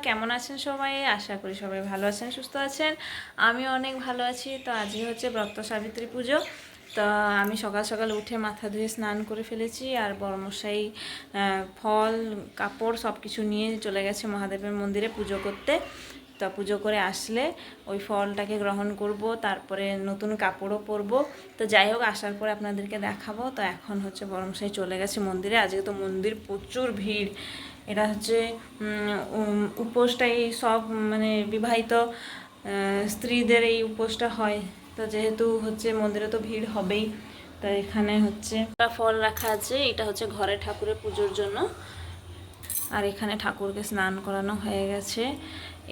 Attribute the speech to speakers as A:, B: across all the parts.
A: কেমন আছেন সবাই? আশা করি সবাই ভালো আছেন, সুস্থ আছেন। আমি অনেক ভালো আছি। তো আজকে হচ্ছে ব্রত সাবিত্রী পুজো। তো আমি সকাল সকাল উঠে মাথা ধুয়ে স্নান করে ফেলেছি, আর বড়মশাই ফল কাপড় সব কিছু নিয়ে চলে গেছে মহাদেবের মন্দিরে পুজো করতে। তো পুজো করে আসলে ওই ফলটাকে গ্রহণ করব, তারপরে নতুন কাপড়ও পরবো। তো যাই হোক, আসার পরে আপনাদেরকে দেখাবো। তো এখন হচ্ছে বড়মশাই চলে গেছে মন্দিরে। আজকে তো মন্দির প্রচুর ভিড়। এটা হচ্ছে উপোসটা এই সব মানে বিবাহিত স্ত্রীদের এই উপোসটা হয়। তো যেহেতু হচ্ছে মন্দিরে তো ভিড় হবেই, তো এখানে হচ্ছে ফল রাখা আছে। এটা হচ্ছে ঘরে ঠাকুরের পুজোর জন্য। আর এখানে ঠাকুরকে স্নান করানো হয়ে গেছে।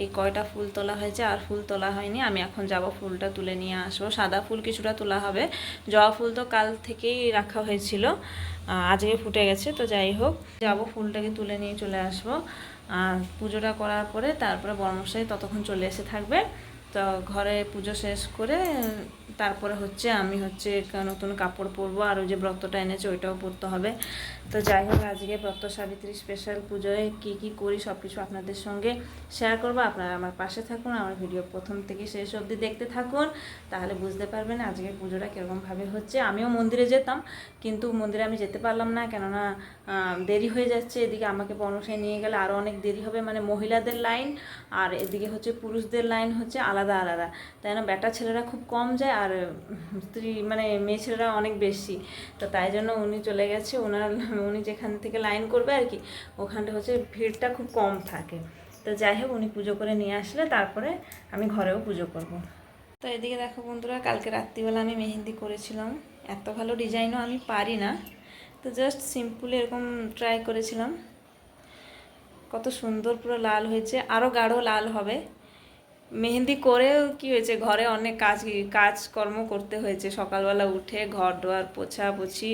A: এই কয়টা ফুল তোলা হয়েছে, আর ফুল তোলা হয়নি। আমি এখন যাব ফুলটা তুলে নিয়ে আসবো। সাদা ফুল কিছুটা তোলা হবে, জবা ফুল তো কাল থেকেই রাখা হয়েছিল, আজকে ফুটে গেছে। তো যাই হোক, যাব ফুলটাকে তুলে নিয়ে চলে আসবো। আর পুজোটা করার পরে তারপরে বর্মশাই ততক্ষণ চলে এসে থাকবে। তো ঘরে পুজো শেষ করে তারপরে হচ্ছে আমি হচ্ছে নতুন কাপড় পরবো, আর ওই যে ব্রতটা এনেছে ওইটাও পরতে হবে। তো যাই হোক, আজকে ব্রত সাবিত্রী স্পেশাল পুজোয় কী করি সব কিছু আপনাদের সঙ্গে শেয়ার করবো। আপনারা আমার পাশে থাকুন, আমার ভিডিও প্রথম থেকে শেষ অবধি দেখতে থাকুন, তাহলে বুঝতে পারবেন আজকে পুজোটা কীরকমভাবে হচ্ছে। আমিও মন্দিরে যেতাম, কিন্তু মন্দিরে আমি যেতে পারলাম না, কেননা দেরি হয়ে যাচ্ছে। এদিকে আমাকে বর্মশাই নিয়ে গেলে আরও অনেক দেরি হবে, মানে মহিলাদের লাইন আর এদিকে হচ্ছে পুরুষদের লাইন হচ্ছে আলাদা আলাদা। তাই না, বেটা ছেলেরা খুব কম যায়, আর স্ত্রী মানে মেয়ে ছেলেরা অনেক বেশি। তো তাই জন্য উনি চলে গেছে, উনি যেখান থেকে লাইন করবে আর কি, ওখানটা হচ্ছে ভিড়টা খুব কম থাকে। তো যাই হোক, উনি পুজো করে নিয়ে আসলে তারপরে আমি ঘরেও পুজো করব। তো এদিকে দেখো বন্ধুরা, কালকে রাত্রিবেলা আমি মেহেন্দি করেছিলাম। এত ভালো ডিজাইনও আমি পারি না, তো জাস্ট সিম্পল এরকম ট্রাই করেছিলাম। কত সুন্দর পুরো লাল হয়েছে, আরও গাঢ় লাল হবে। মেহেন্দি করেও কি হয়েছে, ঘরে অনেক কাজকর্ম করতে হয়েছে। সকালবেলা উঠে ঘর দোয়ার পোছাপুছি,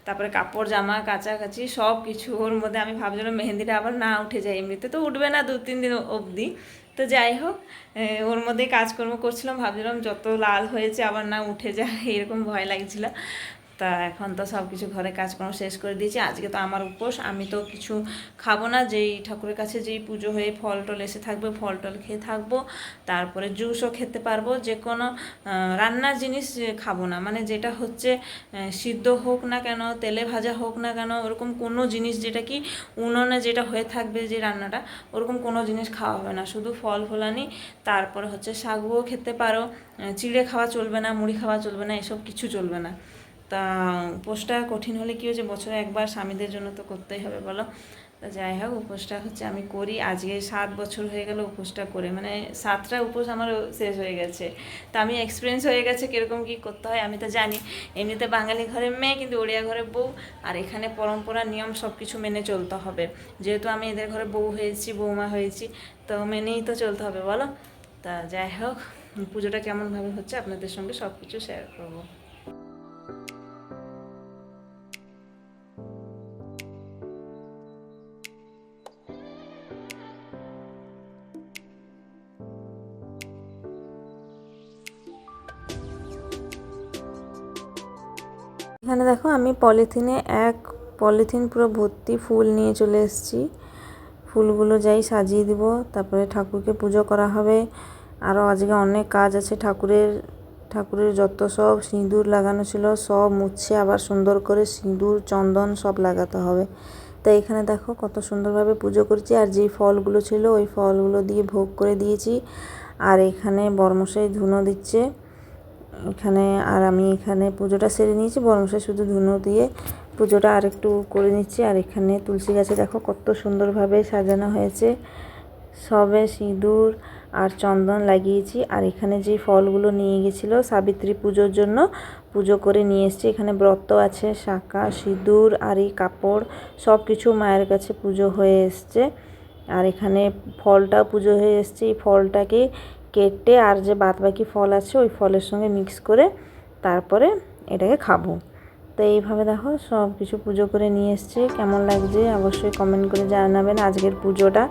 A: তারপরে কাপড় জামা কাচাকাচি সব কিছু ওর মধ্যে। আমি ভাবছিলাম মেহেন্দিটা আবার না উঠে যায়, এমনিতে তো উঠবে না 2-3 দিন অবধি। তো যাই হোক, ওর মধ্যেই কাজকর্ম করছিলাম, ভাবছিলাম যত লাল হয়েছে আবার না উঠে যায়, এরকম ভয় লাগছিল। তা এখন তো সব কিছু ঘরে কাজকর্ম শেষ করে দিয়েছি। আজকে তো আমার উপোস, আমি তো কিছু খাবো না। যেই ঠাকুরের কাছে যেই পুজো হয়ে ফল টল এসে থাকবে, ফল টল খেয়ে থাকবো। তারপরে জুসও খেতে পারবো, যে কোনো রান্নার জিনিস খাবো না। মানে যেটা হচ্ছে সিদ্ধ হোক না কেন, তেলে ভাজা হোক না কেন, ওরকম কোনো জিনিস যেটা কি উনুনে যেটা হয়ে থাকবে যে রান্নাটা, ওরকম কোনো জিনিস খাওয়া হবে না। শুধু ফল ফলানি, তারপরে হচ্ছে শাগুও খেতে পারো, চিড়ে খাওয়া চলবে না, মুড়ি খাওয়া চলবে না, এসব কিছু চলবে না। তা উপোসটা কঠিন হলে কী হয়েছে, বছরে একবার স্বামীদের জন্য তো করতেই হবে বলো। তা যাই হোক, উপোসটা হচ্ছে আমি করি। আজকে 7 বছর হয়ে গেল উপোসটা করে, মানে 7টা উপোস আমার শেষ হয়ে গেছে। তা আমি এক্সপিরিয়েন্স হয়ে গেছে কীরকম কী করতে হয়। আমি তো জানি, এমনিতে বাঙালি ঘরের মেয়ে, কিন্তু ওড়িয়া ঘরে বউ, আর এখানে পরম্পরা নিয়ম সব কিছু মেনে চলতে হবে। যেহেতু আমি এদের ঘরে বউ হয়েছি, বৌমা হয়েছি, তো মেনেই তো চলতে হবে বলো। তা যাই হোক, পুজোটা কেমনভাবে হচ্ছে আপনাদের সঙ্গে সব কিছু শেয়ার করবো। এখানে দেখো, আমি এক পলিথিন পুরো ভর্তি ফুল নিয়ে চলে এসেছি। ফুলগুলো যাই সাজিয়ে দিব, তারপরে ঠাকুরকে পুজো করা হবে। আরও আজকে অনেক কাজ আছে। ঠাকুরের যত সব সিঁদুর লাগানো ছিল সব মুছে আবার সুন্দর করে সিঁদুর চন্দন সব লাগাতে হবে। তাই এখানে দেখো কত সুন্দরভাবে পুজো করছি। আর যেই ফলগুলো ছিল ওই ফলগুলো দিয়ে ভোগ করে দিয়েছি। আর এখানে বর্মশাই ধুনো দিচ্ছে এখানে, আর আমি এখানে পুজোটা সেরে নিয়েছি। বর্মশাই শুধু ধুনো দিয়ে পুজোটা আরেকটু করে নিচ্ছি। আর এখানে তুলসী গাছে দেখো কত সুন্দরভাবে সাজানো হয়েছে, সবে সিঁদুর আর চন্দন লাগিয়েছি। আর এখানে যে ফলগুলো নিয়ে গেছিলো সাবিত্রী পুজোর জন্য, পুজো করে নিয়ে এসেছি। এখানে ব্রত আছে, শাঁখা, সিঁদুর আর এই কাপড় সব কিছু মায়ের কাছে পুজো হয়ে এসছে। আর এখানে ফলটাও পুজো হয়ে এসছে। এই ফলটাকে কেটে আর যে বাদবাকি ফল আছে ওই ফলের সঙ্গে মিক্স করে তারপরে এটাকে খাবো। তো এইভাবে দেখো সব কিছু পুজো করে নিয়ে এসছে। কেমন লাগছে অবশ্যই কমেন্ট করে জানাবেন আজকের পুজোটা।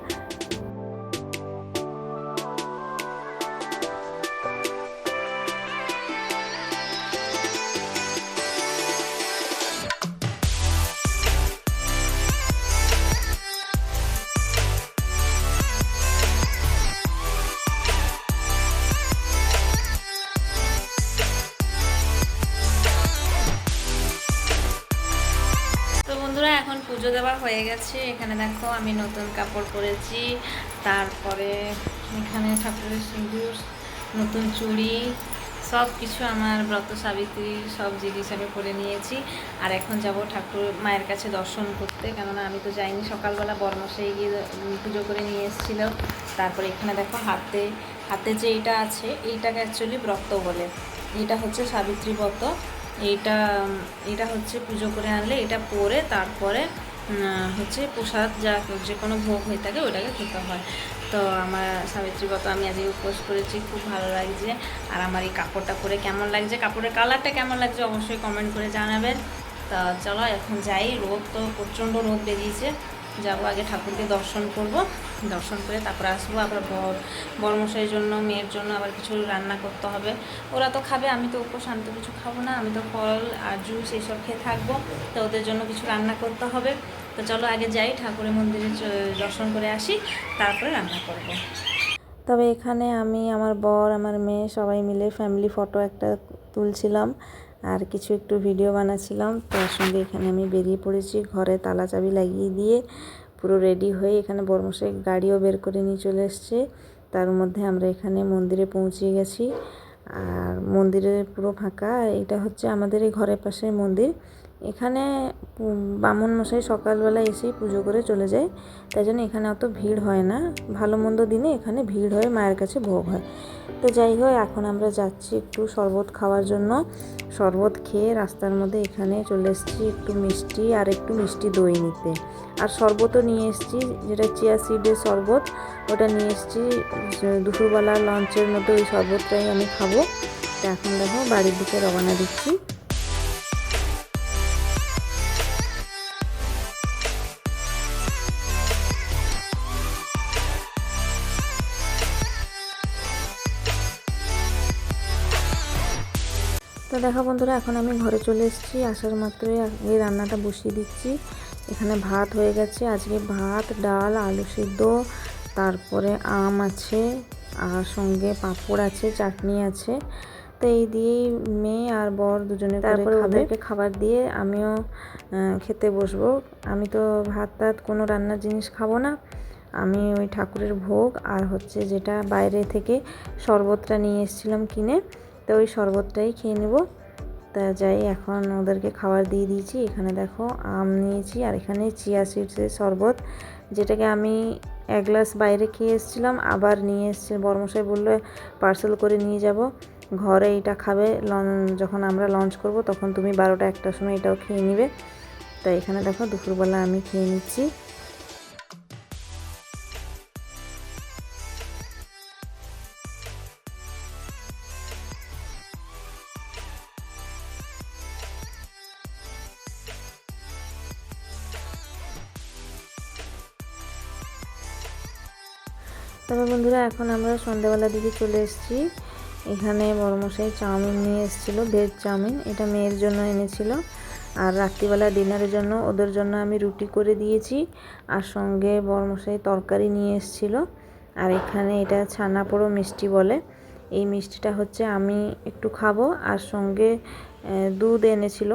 A: বন্ধুরা এখন পুজো দেওয়া হয়ে গেছে। এখানে দেখো আমি নতুন কাপড় পরেছি, তারপরে এখানে ঠাকুরের সিঁদুর, নতুন চুড়ি, সব কিছু আমার ব্রত সাবিত্রী সব জিনিস আমি পরে নিয়েছি। আর এখন যাব ঠাকুর মায়ের কাছে দর্শন করতে, কেননা আমি তো যাইনি। সকালবেলা বর্মশাই গিয়ে পুজো করে নিয়ে এসেছিলো। তারপরে এখানে দেখো হাতে হাতে যে এইটা আছে, এইটাকে অ্যাকচুয়ালি ব্রত বলে। এটা হচ্ছে সাবিত্রী ব্রত। এইটা এটা হচ্ছে পুজো করে আনলে এটা পরে তারপরে হচ্ছে প্রসাদ যে কোনো ভোগ হয়ে থাকে ওটাকে খেতে হয়। তো আমার সাবিত্রী ব্রত আমি আজকে উপোস করেছি, খুব ভালো লাগছে। আর আমার এই কাপড়টা পরে কেমন লাগছে, কাপড়ের কালারটা কেমন লাগছে অবশ্যই কমেন্ট করে জানাবেন। তা চলো এখন যাই, রোদ তো প্রচণ্ড রোদ বেরিয়েছে। যাবো আগে ঠাকুরকে দর্শন করব, দর্শন করে তারপরে আসবো। আবার বড়মশাইয়ের জন্য মেয়ের জন্য আবার কিছু রান্না করতে হবে। ওরা তো খাবে, আমি তো উপোস, আমি তো কিছু খাবো না, আমি তো ফল আর জুস এইসব খেয়ে থাকবো। তো ওদের জন্য কিছু রান্না করতে হবে। তো চলো আগে যাই, ঠাকুরের মন্দিরে দর্শন করে আসি, তারপরে রান্না করব। তবে এখানে আমি, আমার বর, আমার মেয়ে সবাই মিলে ফ্যামিলি ফটো একটা তুলছিলাম আর কিছু একটু ভিডিও বানাচ্ছিলাম। তার সঙ্গে এখানে আমি বেরিয়ে পড়েছি, ঘরে তালা চাবি লাগিয়ে দিয়ে পুরো রেডি হয়ে এখানে বর্মশাই গাড়িও বের করে নিয়ে চলে এসছে। তার মধ্যে আমরা এখানে মন্দিরে পৌঁছে গেছি আর মন্দিরে পুরো ফাঁকা। এটা হচ্ছে আমাদের এই ঘরের পাশে মন্দির। এখানে বামুন মশাই সকালবেলা এসেই পুজো করে চলে যায়, তাই জন্য এখানে অত ভিড় হয় না। ভালো মন্দ দিনে এখানে ভিড় হয়ে মায়ের কাছে ভোগ হয়। তো যাই হোক, এখন আমরা যাচ্ছি একটু শরবত খাওয়ার জন্য। শরবত খেয়ে রাস্তার মধ্যে এখানে চলে এসেছি একটু মিষ্টি আর একটু মিষ্টি দই নিতে। আর শরবতও নিয়ে এসেছি, যেটা চিয়া সিডের শরবত, ওটা নিয়ে এসেছি। দুপুরবেলা লঞ্চের মধ্যে ওই শরবতটাই আমি খাবো। তো এখন দেখো বাড়ির দিকে রওনা দিচ্ছি। তো দেখো বন্ধুরা, এখন আমি ঘরে চলে এসেছি। আসার মাত্রই এই রান্নাটা বসিয়ে দিচ্ছি। এখানে ভাত হয়ে গেছে, আজকে ভাত, ডাল, আলু সিদ্ধ, তারপরে আম আছে, আর সঙ্গে পাঁপড় আছে, চাটনি আছে। তো এই দিয়েই মেয়ে আর বর দুজনে তারপরে ওদেরকে খাবার দিয়ে আমিও খেতে বসবো। আমি তো ভাত টাত কোনো রান্নার জিনিস খাবো না। আমি ওই ঠাকুরের ভোগ আর হচ্ছে যেটা বাইরে থেকে শরবতটা নিয়ে এসেছিলাম কিনে, তো ওই শরবতটাই খেয়ে নেব। তা যাই, এখন ওদেরকে খাবার দিয়ে দিয়েছি। এখানে দেখো আম নিয়েছি আর এখানে চিয়া সিডসের শরবত, যেটাকে আমি এক গ্লাস বাইরে খেয়ে এসেছিলাম, আবার নিয়ে এসেছি। বর্মশাই বললো পার্সেল করে নিয়ে যাব, ঘরে এটা খাবে, যখন আমরা লঞ্চ করব তখন তুমি 12টা 1টার সময় এটাও খেয়ে নেবে। তাই এখানে দেখো দুপুরবেলা আমি খেয়ে নিচ্ছি। তবে বন্ধুরা, এখন আমরা সন্ধ্যাবেলার দিকে চলে এসেছি। এখানে বড়মশাই চাউমিন নিয়ে এসেছিলো, ভেজ চাউমিন। এটা মেয়ের জন্য এনেছিল। আর রাত্রিবেলা ডিনারের জন্য ওদের জন্য আমি রুটি করে দিয়েছি, আর সঙ্গে বড়মশাই তরকারি নিয়ে এসেছিলো। আর এখানে এটা ছানা পোড়ো মিষ্টি বলে। এই মিষ্টিটা হচ্ছে আমি একটু খাবো। আর সঙ্গে দুধ এনেছিল,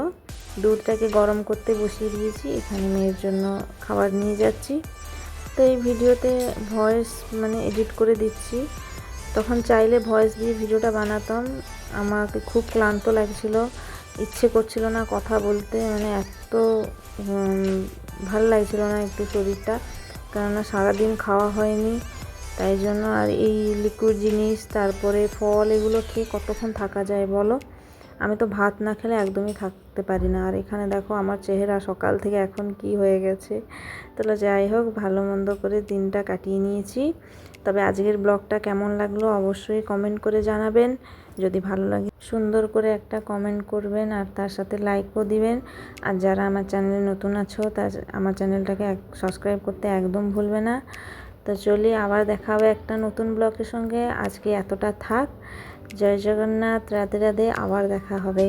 A: দুধটাকে গরম করতে বসিয়ে দিয়েছি। এখানে মেয়ের জন্য খাবার নিয়ে যাচ্ছি। তো এই ভিডিওতে ভয়েস এডিট করে দিচ্ছি, তখন চাইলে ভয়েস দিয়ে ভিডিওটা বানাতাম। আমাকে খুব ক্লান্ত লাগছিল, ইচ্ছে করছিল না কথা বলতে, এত ভালো লাগছিল না একটু শরীরটা, কেননা সারাদিন খাওয়া হয়নি, তাই জন্য। আর এই লিকুইড জিনিস, তারপরে ফল, এগুলো খেয়ে কতক্ষণ থাকা যায় বলো? আমি তো ভাত না খেলে একদমই থাকতে পারি না। আর এখানে দেখো আমার চেহারা সকাল থেকে এখন কি হয়ে গেছে। তাহলে যাই হোক, ভালো মন্দ করে দিনটা কাটিয়ে নিয়েছি। তবে আজকের ব্লগটা কেমন লাগলো অবশ্যই কমেন্ট করে জানাবেন। যদি ভালো লাগে সুন্দর করে একটা কমেন্ট করবেন, আর তার সাথে লাইকও দিবেন। আর যারা আমার চ্যানেলে নতুন আছো, আমার চ্যানেলটাকে সাবস্ক্রাইব করতে একদম ভুলবে না। তো চলি, আবার দেখা হবে একটা নতুন ব্লগের সঙ্গে। আজকে এতটা থাক। জয় জগন্নাথ, রাধে রাধে, আবার দেখা হবে।